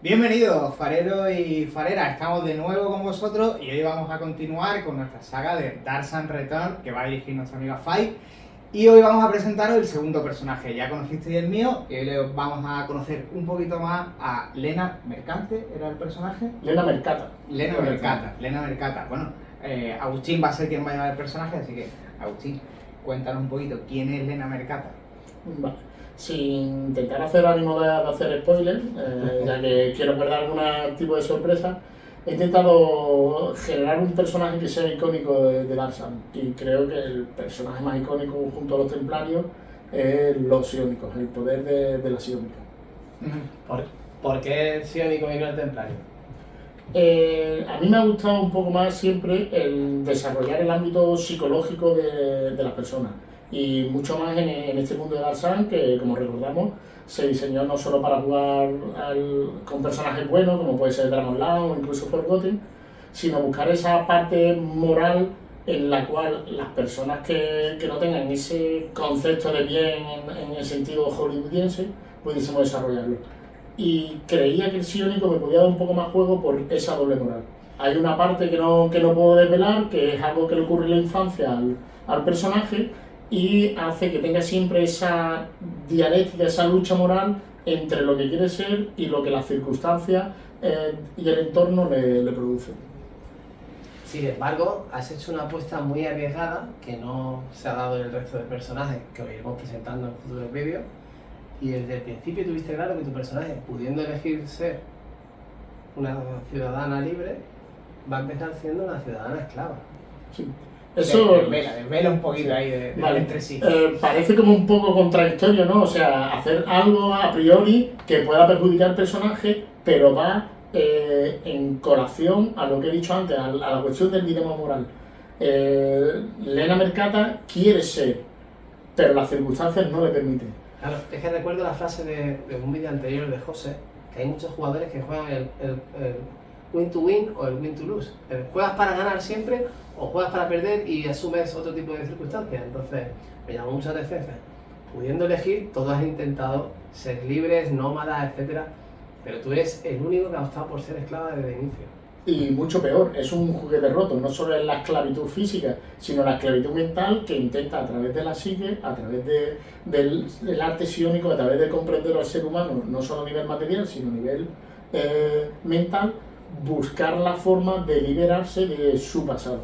Bienvenidos, fareros y fareras, estamos de nuevo con vosotros y hoy vamos a continuar con nuestra saga de Tarzan Return, que va a dirigir nuestra amiga Fai. Y hoy vamos a presentaros el segundo personaje. Ya conocisteis el mío y hoy vamos a conocer un poquito más a Lena Mercante, ¿era el personaje? Lena Mercata. Lena Mercata. Bueno, Agustín va a ser quien va a llevar el personaje, así que Agustín, cuéntanos un poquito, ¿quién es Lena Mercata? Vale. Sin intentar hacer ánimo de hacer spoilers, ya que quiero guardar algún tipo de sorpresa, he intentado generar un personaje que sea icónico de Tarzan, y creo que el personaje más icónico junto a los templarios es los psiónicos, el poder de la psiónica. ¿Por qué es psiónico y no el templario? A mí me ha gustado un poco más siempre el desarrollar el ámbito psicológico de las personas, y mucho más en este mundo de Tarzan, que como recordamos se diseñó no solo para jugar con personajes buenos como puede ser Dragonlance o incluso Forgotten, sino buscar esa parte moral en la cual las personas que no tengan ese concepto de bien en el sentido hollywoodiense pudiésemos desarrollarlo. Y creía que el psiónico me podía dar un poco más juego por esa doble moral. Hay una parte que no puedo desvelar, que es algo que le ocurre en la infancia al personaje, y hace que tenga siempre esa dialéctica, esa lucha moral entre lo que quiere ser y lo que las circunstancias y el entorno le producen. Sin embargo, has hecho una apuesta muy arriesgada que no se ha dado en el resto de personajes, que os iremos presentando en futuros vídeos, y desde el principio tuviste claro que tu personaje, pudiendo elegir ser una ciudadana libre, va a empezar siendo una ciudadana esclava. Sí. Eso desvela un poquito ahí de vale. entre sí. Parece como un poco contradictorio, ¿no? O sea, hacer algo a priori que pueda perjudicar al personaje, pero va en colación a lo que he dicho antes, a la cuestión del dilema moral. Lena Mercata quiere ser, pero las circunstancias no le permiten. Claro, es que recuerdo la frase de un vídeo anterior de José, que hay muchos jugadores que juegan el win to win o el win to lose. ¿Juegas para ganar siempre o juegas para perder y asumes otro tipo de circunstancias? Entonces, me llamó mucha atención. Pudiendo elegir, todos han intentado ser libres, nómadas, etcétera, pero tú eres el único que ha optado por ser esclava desde el inicio. Y mucho peor, es un juguete roto, no solo es la esclavitud física, sino la esclavitud mental que intenta a través de la psique, a través del arte psiónico, a través de comprender al ser humano, no solo a nivel material, sino a nivel mental, buscar la forma de liberarse de su pasado.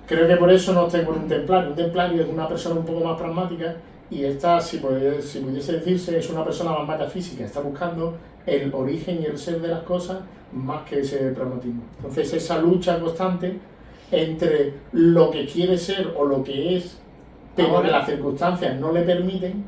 Creo que por eso no estoy con un templario. Un templario es una persona un poco más pragmática, y esta, si pudiese decirse, es una persona más metafísica, está buscando el origen y el ser de las cosas más que ese pragmatismo. Entonces esa lucha constante entre lo que quiere ser o lo que es, pero que las circunstancias no le permiten,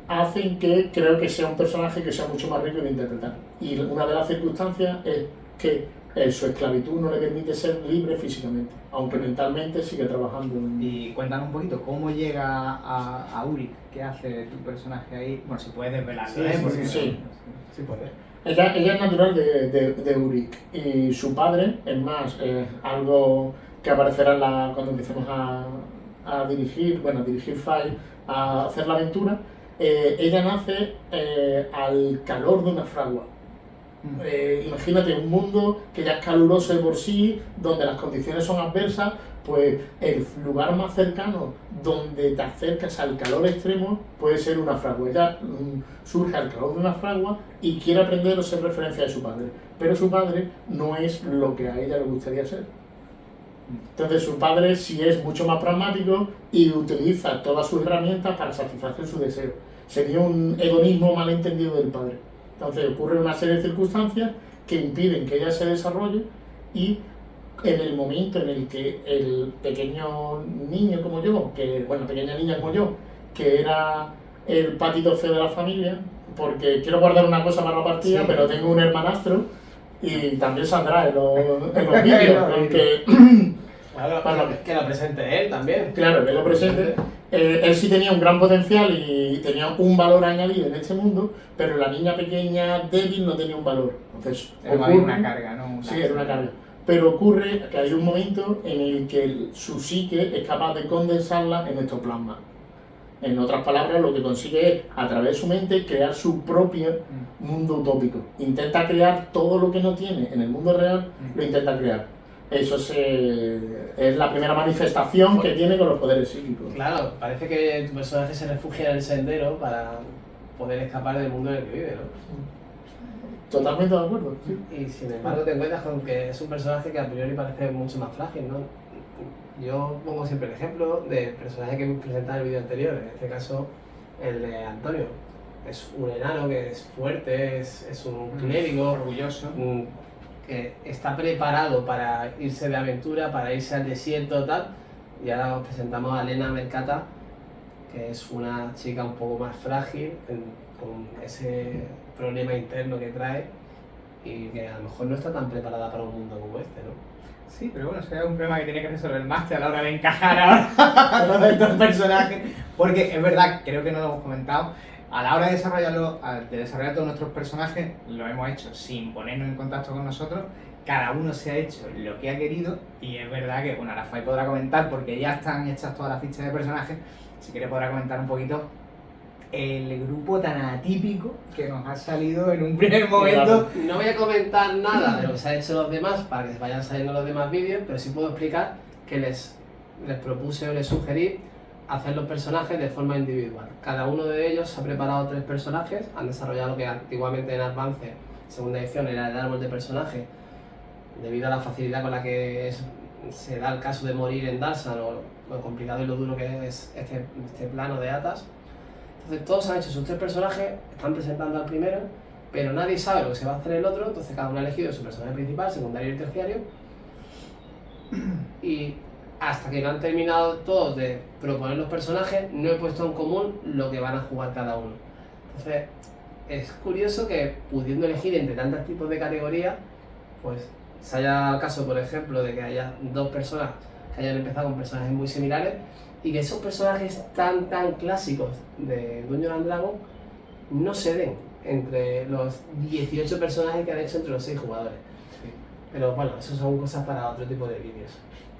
hacen que creo que sea un personaje que sea mucho más rico de interpretar. Y una de las circunstancias es que su esclavitud no le permite ser libre físicamente, aunque mentalmente sigue trabajando. Y cuéntanos un poquito, ¿cómo llega a Uric? ¿Qué hace tu personaje ahí? Bueno, si puedes desvelarlo, Sí puede. Ella es natural de Uric, y su padre, es más, algo que aparecerá cuando empecemos a dirigir Fai, a hacer la aventura. Ella nace al calor de una fragua. Imagínate un mundo que ya es caluroso de por sí, donde las condiciones son adversas, pues el lugar más cercano donde te acercas al calor extremo puede ser una fragua. Ella surge al calor de una fragua y quiere aprender o ser referencia de su padre, pero su padre no es lo que a ella le gustaría ser. Entonces su padre sí es mucho más pragmático y utiliza todas sus herramientas para satisfacer su deseo. Sería un hedonismo malentendido del padre. Entonces ocurre una serie de circunstancias que impiden que ella se desarrolle, y en el momento en el que el pequeño niño como yo, pequeña niña como yo, que era el patito feo de la familia, porque quiero guardar una cosa para la partida, sí, pero tengo un hermanastro y también saldrá en los vídeos, aunque Claro, que lo presente él también. Claro, que lo presente. Él sí tenía un gran potencial y tenía un valor añadido en este mundo, pero la niña pequeña débil no tenía un valor. Entonces, era una carga, ¿no? Sí, era una carga. Pero ocurre que hay un momento en el que su psique es capaz de condensarla en ectoplasma. En otras palabras, lo que consigue es, a través de su mente, crear su propio mundo utópico. Intenta crear todo lo que no tiene en el mundo real, lo intenta crear. Eso es la primera manifestación que tiene con los poderes psíquicos. Claro, parece que tu personaje se refugia en el sendero para poder escapar del mundo en el que vive, ¿no? Totalmente de acuerdo. Sí. Y sin embargo te encuentras con que es un personaje que a priori parece mucho más frágil, ¿no? Yo pongo siempre el ejemplo del personaje que hemos presentado en el vídeo anterior, en este caso el de Antonio. Es un enano que es fuerte, es un clérigo, orgulloso, que está preparado para irse de aventura, para irse al desierto tal. Y ahora os presentamos a Lena Mercata, que es una chica un poco más frágil, con ese problema interno que trae y que a lo mejor no está tan preparada para un mundo como este, ¿no? Sí, pero bueno, eso es un problema que tiene que resolver el máster a la hora de encajar ahora a todos estos personajes. Porque es verdad, creo que no lo hemos comentado, a la hora de desarrollar todos nuestros personajes, lo hemos hecho sin ponernos en contacto con nosotros. Cada uno se ha hecho lo que ha querido y es verdad que, bueno, ahora Fai podrá comentar porque ya están hechas todas las fichas de personajes. Si quiere podrá comentar un poquito el grupo tan atípico que nos ha salido en un primer momento. No voy a comentar nada de lo que se ha hecho los demás para que vayan saliendo los demás vídeos, pero sí puedo explicar que les propuse o les sugerí hacer los personajes de forma individual. Cada uno de ellos ha preparado 3 personajes, han desarrollado lo que antiguamente en Advance, segunda edición, era el árbol de personajes, debido a la facilidad con la que se da el caso de morir en Darksan o lo complicado y lo duro que es este plano de Atas. Entonces todos han hecho sus 3 personajes, están presentando al primero, pero nadie sabe lo que se va a hacer el otro, entonces cada uno ha elegido su personaje principal, secundario y terciario. Y hasta que no han terminado todos de proponer los personajes, no he puesto en común lo que van a jugar cada uno. Entonces es curioso que pudiendo elegir entre tantos tipos de categorías, pues se haya dado el caso, por ejemplo, de que haya 2 personas que hayan empezado con personajes muy similares y que esos personajes tan clásicos de Dungeons and Dragons no se den entre los 18 personajes que han hecho entre los 6 jugadores. Sí. Pero bueno, eso son cosas para otro tipo de vídeos.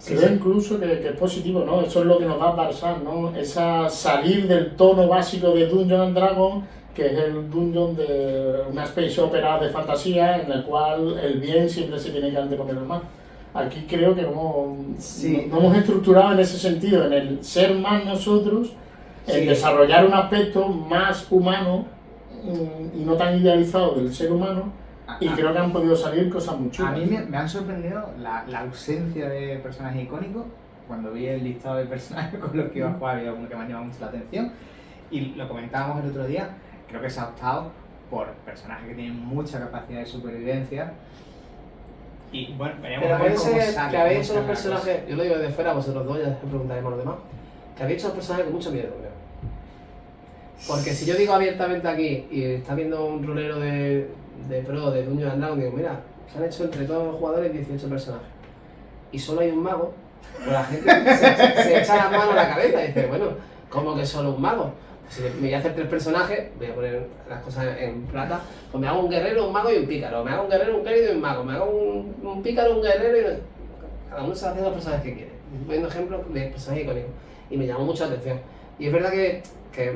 Creo incluso que es positivo, ¿no? Eso es lo que nos da Darksan, ¿no? Esa salir del tono básico de Dungeons and Dragons, que es el dungeon de una space opera de fantasía en el cual el bien siempre se tiene que anteponer al mal. Aquí creo que nos hemos estructurado en ese sentido, en el ser más nosotros, en desarrollar un aspecto más humano y no tan idealizado del ser humano, y creo que han podido salir cosas muy chulas. A mí me han sorprendido la ausencia de personajes icónicos. Cuando vi el listado de personajes con los que iba a jugar, había uno que me ha llamado mucho la atención, y lo comentábamos el otro día. Creo que se ha optado por personajes que tienen mucha capacidad de supervivencia. Y bueno, veremos pero a ver puede cómo ser sale. que habéis hecho los personajes, yo lo digo desde fuera, vosotros dos, ya después preguntaremos a los demás, que habéis hecho los personajes con mucho miedo, creo. Porque si yo digo abiertamente aquí y está viendo un rolero de pro de Dungeons and Dragons, digo, mira, se han hecho entre todos los jugadores 18 personajes y solo hay un mago, pues la gente se echa la mano a la cabeza y dice, bueno, ¿cómo que solo un mago? Si me voy a hacer 3 personajes, voy a poner las cosas en plata, pues me hago un guerrero, un mago y un pícaro, me hago un guerrero, un clérigo y un mago, me hago un pícaro, un guerrero y cada uno se va haciendo los personajes que quiere. Estoy poniendo ejemplos de personajes icónicos y me llamó mucho la atención. Y es verdad que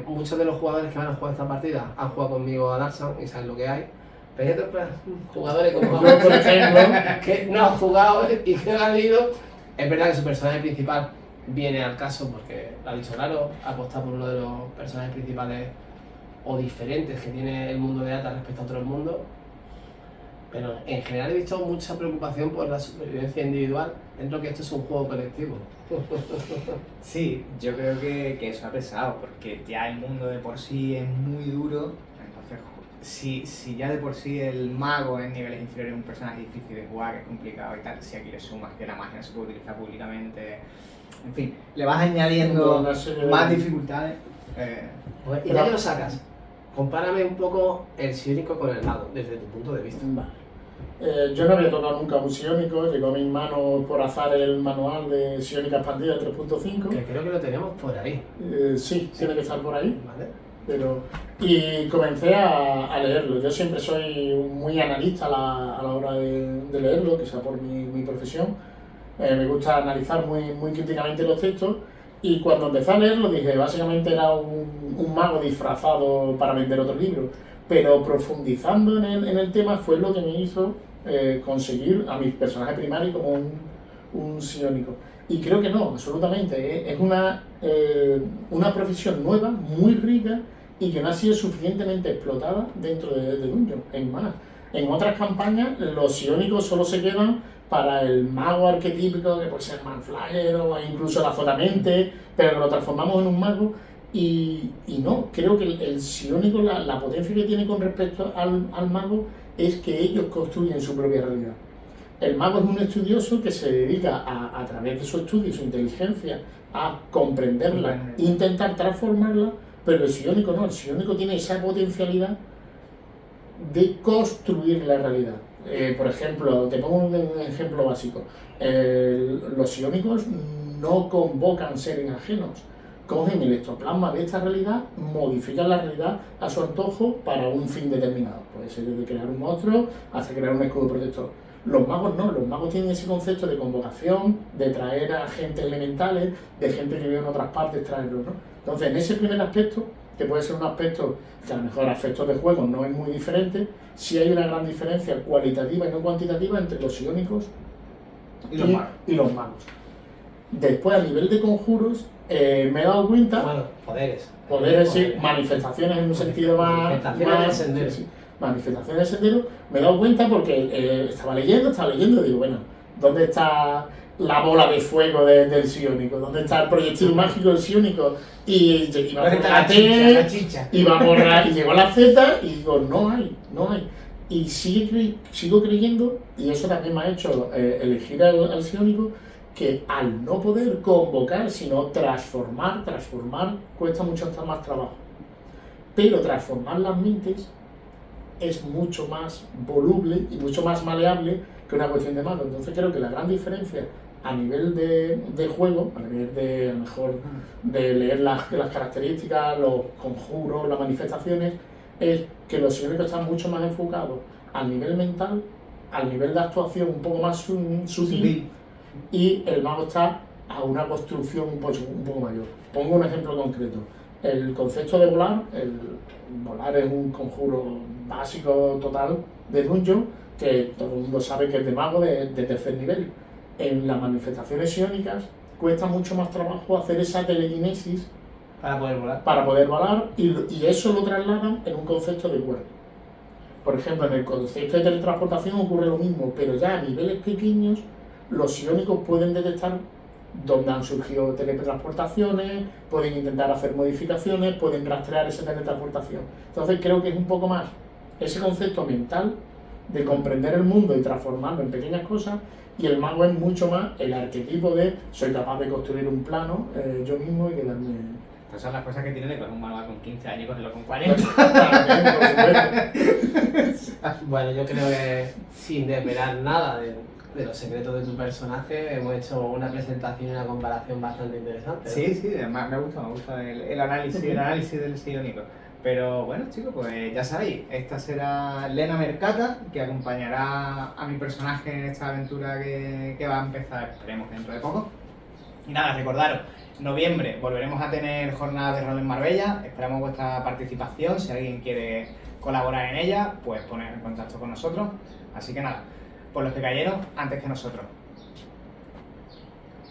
muchos de los jugadores que van a jugar esta partida han jugado conmigo a Darksan y saben lo que hay, pero hay otros jugadores como yo, por ejemplo, que no han jugado y que han leído. Es verdad que su personaje principal viene al caso porque lo ha dicho claro, ha apostado por uno de los personajes principales o diferentes que tiene el mundo de Atas respecto a otro mundo, pero en general he visto mucha preocupación por la supervivencia individual dentro que esto es un juego colectivo. Sí, yo creo que eso ha pesado, porque ya el mundo de por sí es muy duro, entonces si ya de por sí el mago en niveles inferiores es un personaje difícil de jugar, que es complicado y tal, si aquí le sumas que la magia no se puede utilizar públicamente, en fin, le vas añadiendo más dificultades. Y ya que lo sacas, compárame un poco el psiónico con el mago, desde tu punto de vista. Vale. Yo no había tocado nunca un psiónico, llegó a mis manos por azar el manual de psiónica expandida 3.5. Que creo que lo tenemos por ahí. Sí, tiene que estar por ahí. ¿Vale? Y comencé a leerlo. Yo siempre soy muy analista a la hora de leerlo, quizá por mi profesión. Me gusta analizar muy críticamente los textos Y cuando empecé a leerlo dije, básicamente era un mago disfrazado para vender otro libro. Pero profundizando en el tema fue lo que me hizo conseguir a mi personaje primario como un psiónico. Y creo que no, absolutamente. Es una profesión nueva, muy rica y que no ha sido suficientemente explotada dentro de Dungeon. Es más, en otras campañas los psiónicos solo se quedan para el mago arquetípico, que puede ser Manflayer o incluso la Azotamente, pero que lo transformamos en un mago. Y no, creo que el psiónico, la potencia que tiene con respecto al mago es que ellos construyen su propia realidad. El mago es un estudioso que se dedica a través de su estudio y su inteligencia a comprenderla e intentar transformarla, pero el psiónico no, el psiónico tiene esa potencialidad de construir la realidad. Por ejemplo, te pongo un ejemplo básico. Los psiónicos no convocan seres ajenos. Cogen el ectoplasma de esta realidad, modifican la realidad a su antojo para un fin determinado. Puede ser desde crear un monstruo hasta crear un escudo protector. Los magos no, los magos tienen ese concepto de convocación, de traer a agentes elementales, de gente que vive en otras partes, traerlos, ¿no? Entonces, en ese primer aspecto, que puede ser un aspecto que a lo mejor a efectos de juego no es muy diferente, sí hay una gran diferencia cualitativa y no cuantitativa entre los psiónicos y los magos. Después, a nivel de conjuros, me he dado cuenta... Bueno, poderes. Poderes, sí, manifestaciones en un sentido más... Manifestaciones del sendero. Sí, manifestaciones del sendero. Me he dado cuenta porque estaba leyendo y digo, bueno, ¿dónde está la bola de fuego del psiónico? ¿Dónde está el proyectil mágico del psiónico? Y va por la T, y va por la... y llegó la Z y digo, no hay. Y sigo creyendo, y eso también me ha hecho elegir al psiónico, que al no poder convocar, sino transformar cuesta mucho más trabajo. Pero transformar las mentes es mucho más voluble y mucho más maleable que una cuestión de mago. Entonces creo que la gran diferencia a nivel de juego, a nivel de, a lo mejor, de leer las características, los conjuros, las manifestaciones, es que los psiónicos están mucho más enfocados al nivel mental, al nivel de actuación un poco más sutil. Y el mago está a una construcción un poco mayor. Pongo un ejemplo concreto. El concepto de volar, volar es un conjuro básico total de Dungeon, que todo el mundo sabe que es de mago de tercer nivel. En las manifestaciones psiónicas cuesta mucho más trabajo hacer esa telequinesis para poder volar. Y eso lo trasladan en un concepto de cuerpo. Por ejemplo, en el concepto de teletransportación ocurre lo mismo, pero ya a niveles pequeños los psiónicos pueden detectar dónde han surgido teletransportaciones, pueden intentar hacer modificaciones, pueden rastrear esa teletransportación. Entonces creo que es un poco más ese concepto mental de comprender el mundo y transformarlo en pequeñas cosas, y el mago es mucho más el arquetipo de soy capaz de construir un plano yo mismo y quedarme... Estas son las cosas que tiene de coger un manual con 15 años y cogerlo con 40. Bueno, yo creo que sin desvelar nada de los secretos de tu personaje, hemos hecho una presentación y una comparación bastante interesante, ¿no? Sí, además me gusta el análisis del psiónico. Pero bueno, chicos, pues ya sabéis, esta será Lena Mercata, que acompañará a mi personaje en esta aventura que va a empezar, esperemos que dentro de poco. Y nada, recordaros, noviembre volveremos a tener jornadas de rol en Marbella, esperamos vuestra participación, si alguien quiere colaborar en ella, pues poner en contacto con nosotros. Así que nada, por los que cayeron antes que nosotros.